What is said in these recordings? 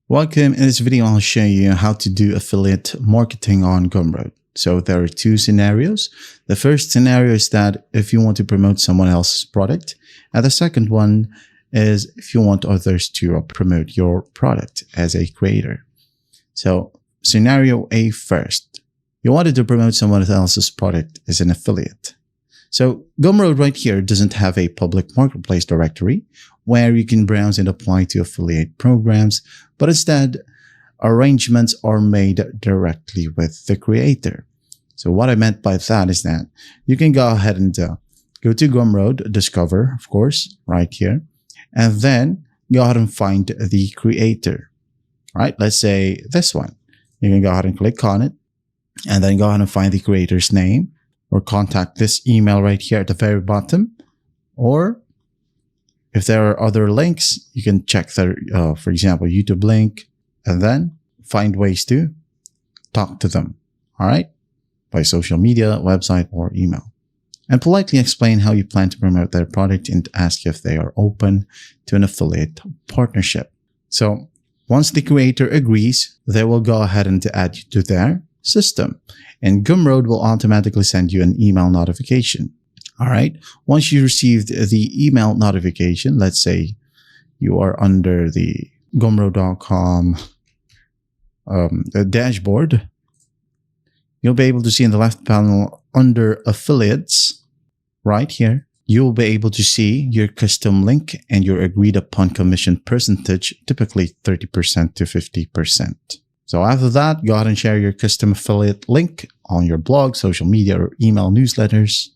Welcome. In this video, I'll show you how to do affiliate marketing on Gumroad. So there are two scenarios. The first scenario is that if you want to promote someone else's product, and the second one is if you want others to promote your product as a creator. So scenario A first, you wanted to promote someone else's product as an affiliate. So Gumroad right here doesn't have a public marketplace directory where you can browse and apply to affiliate programs, but instead arrangements are made directly with the creator. So what I meant by that is that you can go ahead and go to Gumroad, discover, of course, right here, and then go ahead and find the creator. All right, let's say this one. You can go ahead and click on it and then go ahead and find the creator's name, or contact this email right here at the very bottom. Or if there are other links, you can check the, for example, YouTube link, and then find ways to talk to them, all right, by social media, website, or email. And politely explain how you plan to promote their product and ask if they are open to an affiliate partnership. So once the creator agrees, they will go ahead and add you to their system, and Gumroad will automatically send you an email notification. All right. Once you received the email notification, let's say you are under the Gumroad.com dashboard, you'll be able to see in the left panel under affiliates right here, you'll be able to see your custom link and your agreed upon commission percentage, typically 30% to 50%. So after that, go ahead and share your custom affiliate link on your blog, social media, or email newsletters.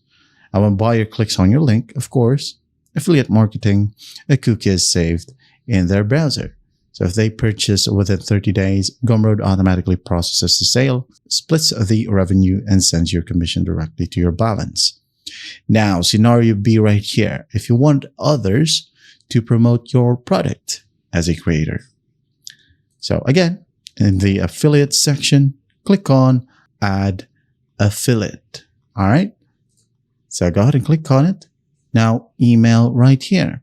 And when buyer clicks on your link, of course, affiliate marketing, a cookie is saved in their browser. So if they purchase within 30 days, Gumroad automatically processes the sale, splits the revenue, and sends your commission directly to your balance. Now, scenario B right here. If you want others to promote your product as a creator. So again, in the affiliate section, click on Add Affiliate. All right. So go ahead and click on it. Now email right here.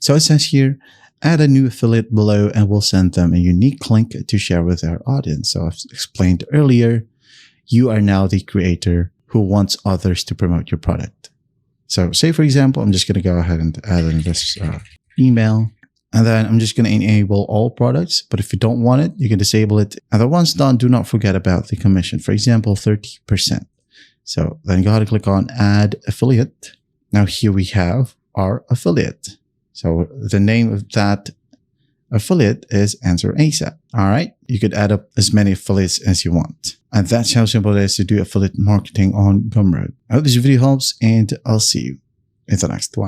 So it says here, add a new affiliate below and we'll send them a unique link to share with our audience. So I've explained earlier, you are now the creator who wants others to promote your product. So say, for example, I'm just going to go ahead and add in this email. And then I'm just going to enable all products. But if you don't want it, you can disable it. And then once done, do not forget about the commission. For example, 30%. So then go ahead and click on Add Affiliate. Now here we have our affiliate. So the name of that affiliate is Answer ASAP. All right. You could add up as many affiliates as you want. And that's how simple it is to do affiliate marketing on Gumroad. I hope this video helps, and I'll see you in the next one.